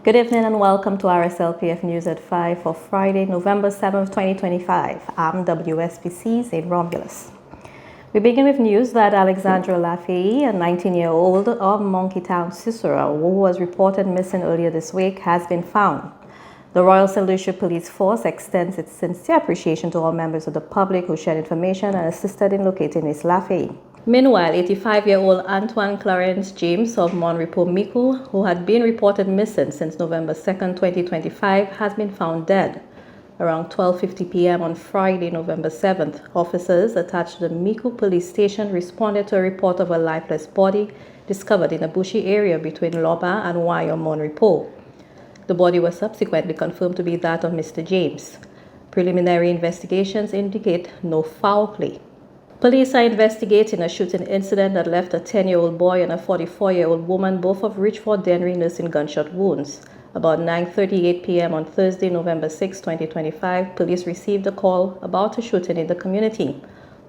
Good evening and welcome to Rslpf News at 5 for Friday, November 7th, 2025. I'm WSPC's in Romulus. We begin with news that Alexandra Lafayette, a 19-year-old of Monkeytown, Cicero, who was reported missing earlier this week, has been found. The Royal St. Lucia Police Force extends its sincere appreciation to all members of the public who shared information and assisted in locating Ms. Lafayette. Meanwhile, 85-year-old Antoine Clarence James of Monrepo, Mico, who had been reported missing since November 2, 2025, has been found dead. Around 12:50 p.m. on Friday, November 7th, officers attached to the Mico police station responded to a report of a lifeless body discovered in a bushy area between Loba and Wayo, Monrepo. The body was subsequently confirmed to be that of Mr. James. Preliminary investigations indicate no foul play. Police are investigating a shooting incident that left a 10-year-old boy and a 44-year-old woman, both of Richford Dennery, nursing gunshot wounds. About 9:38 p.m. on Thursday, November 6, 2025, police received a call about a shooting in the community.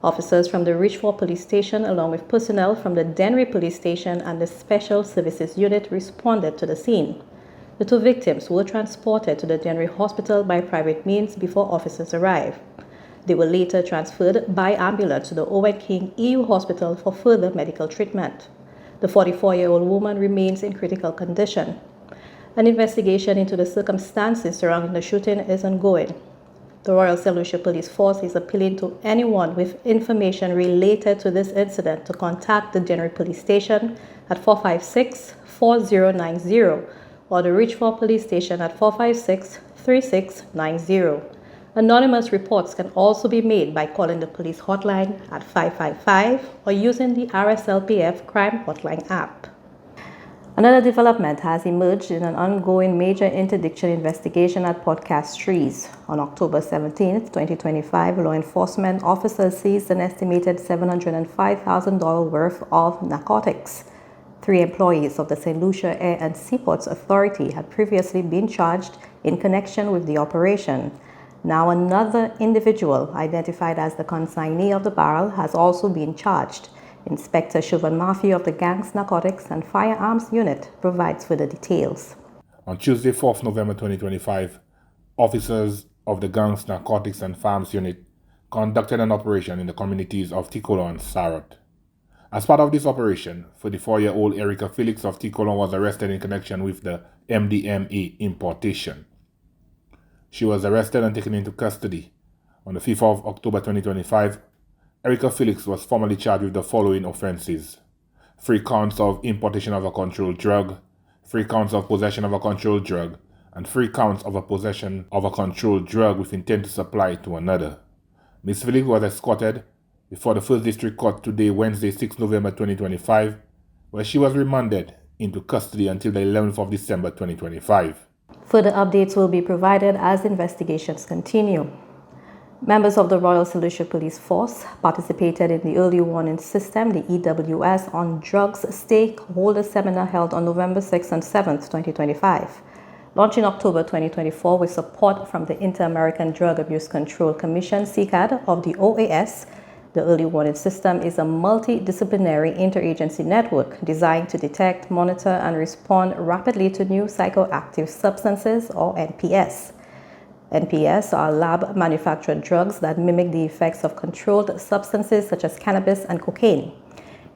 Officers from the Richford Police Station, along with personnel from the Dennery Police Station and the Special Services Unit, responded to the scene. The two victims were transported to the Dennery Hospital by private means before officers arrived. They were later transferred by ambulance to the Owen King EU Hospital for further medical treatment. The 44-year-old woman remains in critical condition. An investigation into the circumstances surrounding the shooting is ongoing. The Royal St. Lucia Police Force is appealing to anyone with information related to this incident to contact the Dennery Police Station at 456-4090 or the Richford Police Station at 456-3690. Anonymous reports can also be made by calling the police hotline at 555 or using the Rslpf Crime Hotline app. Another development has emerged in an ongoing major interdiction investigation at Podcast Trees. On October 17, 2025, law enforcement officers seized an estimated $705,000 worth of narcotics. 3 employees of the St. Lucia Air and Seaports Authority had previously been charged in connection with the operation. Now another individual, identified as the consignee of the barrel, has also been charged. Inspector Siobhan Murphy of the Gang's Narcotics and Firearms Unit provides further details. On Tuesday, 4th November 2025, officers of the Gang's Narcotics and Firearms Unit conducted an operation in the communities of Ticolon and Sarot. As part of this operation, 44-year-old Erica Felix of Ticolon was arrested in connection with the MDMA importation. She was arrested and taken into custody. On the 5th of October 2025, Erica Felix was formally charged with the following offenses: 3 counts of importation of a controlled drug, 3 counts of possession of a controlled drug, and 3 counts of a possession of a controlled drug with intent to supply it to another. Ms. Felix was escorted before the 1st District Court today, Wednesday, 6 November 2025, where she was remanded into custody until the 11th of December 2025. Further updates will be provided as investigations continue. Members of the Royal St. Lucia Police Force participated in the Early Warning System, the EWS, on Drugs Stakeholder Seminar held on November 6 and 7, 2025. Launched in October 2024 with support from the Inter-American Drug Abuse Control Commission, CCAD, of the OAS, the Early Warning System is a multidisciplinary interagency network designed to detect, monitor, and respond rapidly to new psychoactive substances, or NPS. NPS are lab-manufactured drugs that mimic the effects of controlled substances such as cannabis and cocaine.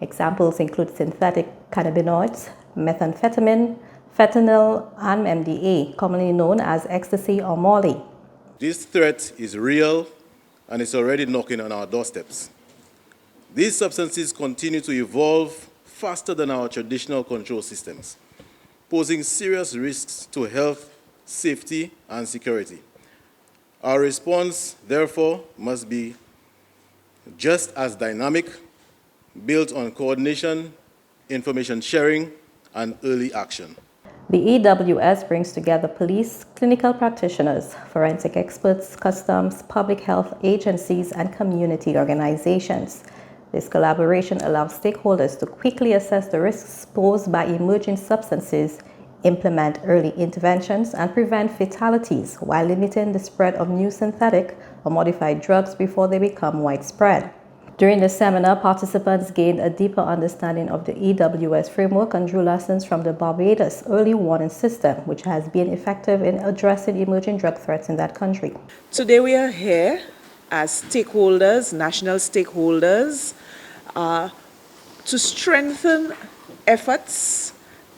Examples include synthetic cannabinoids, methamphetamine, fentanyl, and MDA, commonly known as ecstasy or Molly. This threat is real and it's already knocking on our doorsteps. These substances continue to evolve faster than our traditional control systems, posing serious risks to health, safety, and security. Our response, therefore, must be just as dynamic, built on coordination, information sharing, and early action. The EWS brings together police, clinical practitioners, forensic experts, customs, public health agencies, and community organizations. This collaboration allows stakeholders to quickly assess the risks posed by emerging substances, implement early interventions, and prevent fatalities while limiting the spread of new synthetic or modified drugs before they become widespread. During the seminar, participants gained a deeper understanding of the EWS framework and drew lessons from the Barbados early warning system, which has been effective in addressing emerging drug threats in that country. Today we are here as stakeholders, national stakeholders, to strengthen efforts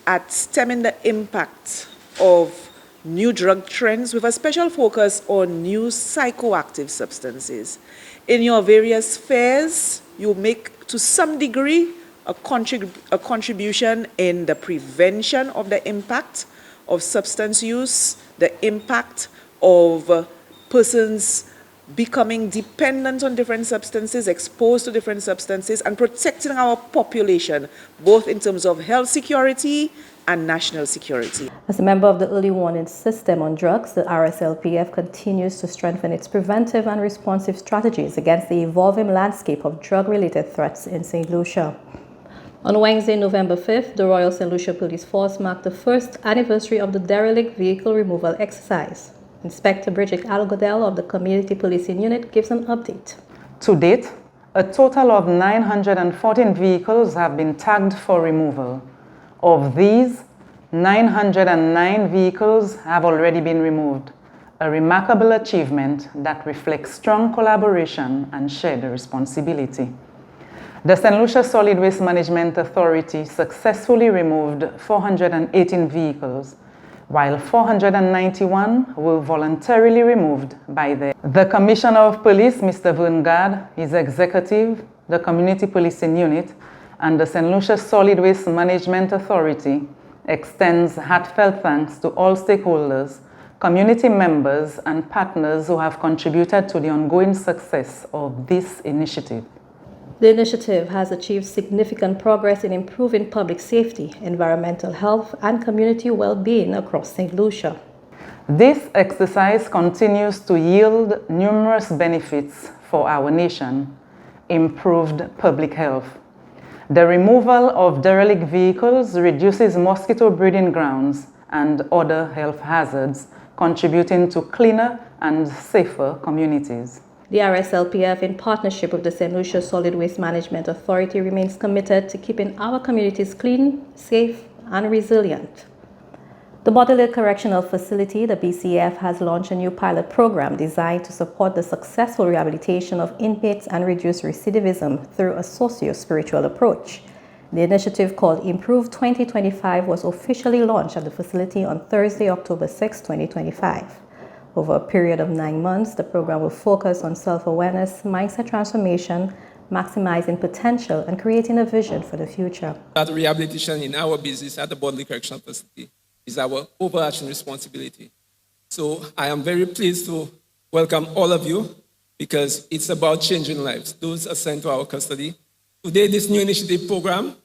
at stemming the impact of new drug trends with a special focus on new psychoactive substances. In your various spheres, you make, to some degree, a contribution in the prevention of the impact of substance use, the impact of persons becoming dependent on different substances, exposed to different substances, and protecting our population, both in terms of health security and national security. As a member of the early warning system on drugs, the Rslpf continues to strengthen its preventive and responsive strategies against the evolving landscape of drug-related threats in St. Lucia. On Wednesday, November 5th, the Royal St. Lucia Police Force marked the first anniversary of the Derelict vehicle removal exercise. Inspector Bridget Algodell of the Community Policing Unit gives an update. To date, a total of 914 vehicles have been tagged for removal. Of these, 909 vehicles have already been removed, a remarkable achievement that reflects strong collaboration and shared responsibility. The St. Lucia Solid Waste Management Authority successfully removed 418 vehicles, while 491 were voluntarily removed by the Commissioner of Police, Mr. Verngard, his executive, the Community Policing Unit, and the St. Lucia Solid Waste Management Authority extends heartfelt thanks to all stakeholders, community members, and partners who have contributed to the ongoing success of this initiative. The initiative has achieved significant progress in improving public safety, environmental health, and community well-being across St. Lucia. This exercise continues to yield numerous benefits for our nation: improved public health. The removal of derelict vehicles reduces mosquito breeding grounds and other health hazards, contributing to cleaner and safer communities. The Rslpf, in partnership with the St. Lucia Solid Waste Management Authority, remains committed to keeping our communities clean, safe, and resilient. The Derelict Correctional Facility, the BCF, has launched a new pilot program designed to support the successful rehabilitation of inmates and reduce recidivism through a socio-spiritual approach. The initiative, called Improve 2025, was officially launched at the facility on Thursday, October 6, 2025. Over a period of 9 months, the program will focus on self-awareness, mindset transformation, maximizing potential, and creating a vision for the future. That rehabilitation in our business at the Derelict Correctional Facility is our overarching responsibility. So I am very pleased to welcome all of you because it's about changing lives. Those assigned to our custody. Today, this new initiative program,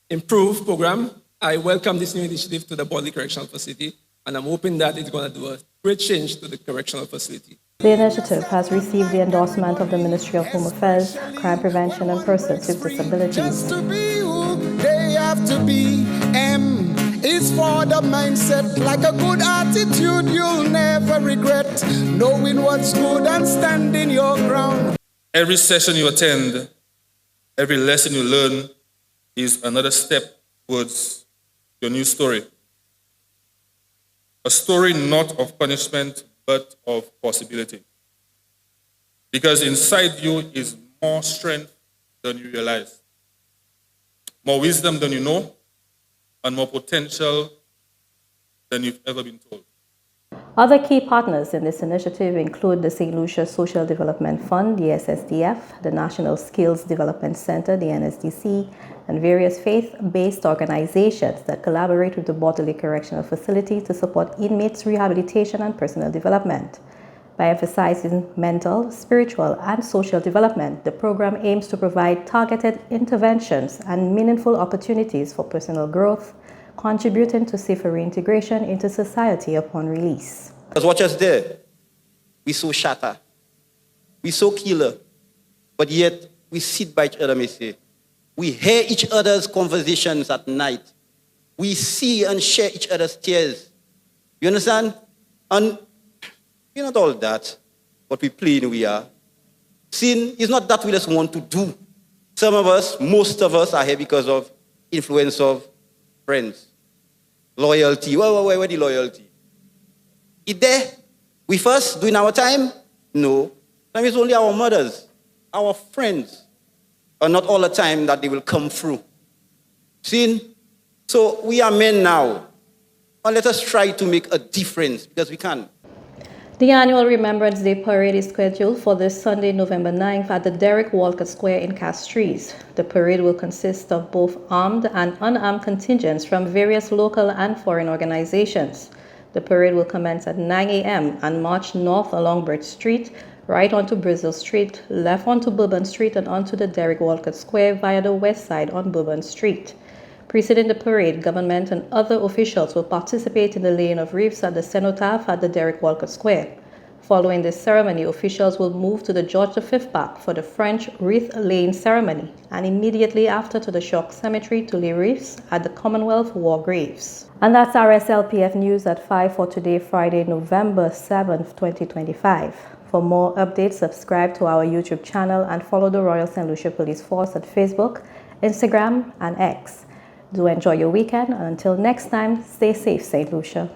Improve program, I welcome this new initiative to the Derelict Correctional Facility, and I'm hoping that it's going to do a great change to the correctional facility. The initiative has received the endorsement of the Ministry of Home Affairs, Crime Prevention, and Persons with Disabilities. Just to be who they have to be. M is for the mindset, like a good attitude you'll never regret. Knowing what's good and standing your ground. Every session you attend, every lesson you learn is another step towards your new story. A story not of punishment, but of possibility. Because inside you is more strength than you realize, more wisdom than you know, and more potential than you've ever been told. Other key partners in this initiative include the St. Lucia Social Development Fund, the SSDF, the National Skills Development Center, the NSDC, and various faith-based organizations that collaborate with the Derelict Correctional Facility to support inmates' rehabilitation and personal development. By emphasizing mental, spiritual, and social development, the program aims to provide targeted interventions and meaningful opportunities for personal growth, contributing to safer reintegration into society upon release. Because watch us there. We so shatter. We so killer. But yet, we sit by each other, may say. We hear each other's conversations at night. We see and share each other's tears. You understand? And we're not all that, but we plain we are. Sin is not that we just want to do. Some of us, most of us, are here because of influence of friends. Loyalty. Where the loyalty? Is there? We first doing our time? No. Time is only our mothers, our friends, or not all the time that they will come through. Sin. So we are men now. And let us try to make a difference because we can. The annual Remembrance Day parade is scheduled for this Sunday, November 9th at the Derek Walker Square in Castries. The parade will consist of both armed and unarmed contingents from various local and foreign organizations. The parade will commence at 9 a.m. and march north along Bridge Street, right onto Brazil Street, left onto Bourbon Street and onto the Derek Walker Square via the west side on Bourbon Street. Preceding the parade, government and other officials will participate in the laying of wreaths at the cenotaph at the Derek Walker Square. Following this ceremony, officials will move to the George V Park for the French wreath laying ceremony, and immediately after to the Shock Cemetery to lay wreaths at the Commonwealth War Graves. And that's Rslpf News at 5 for today, Friday, November 7th, 2025. For more updates, subscribe to our YouTube channel and follow the Royal St. Lucia Police Force at Facebook, Instagram, and X. Do enjoy your weekend, and until next time, stay safe, St. Lucia.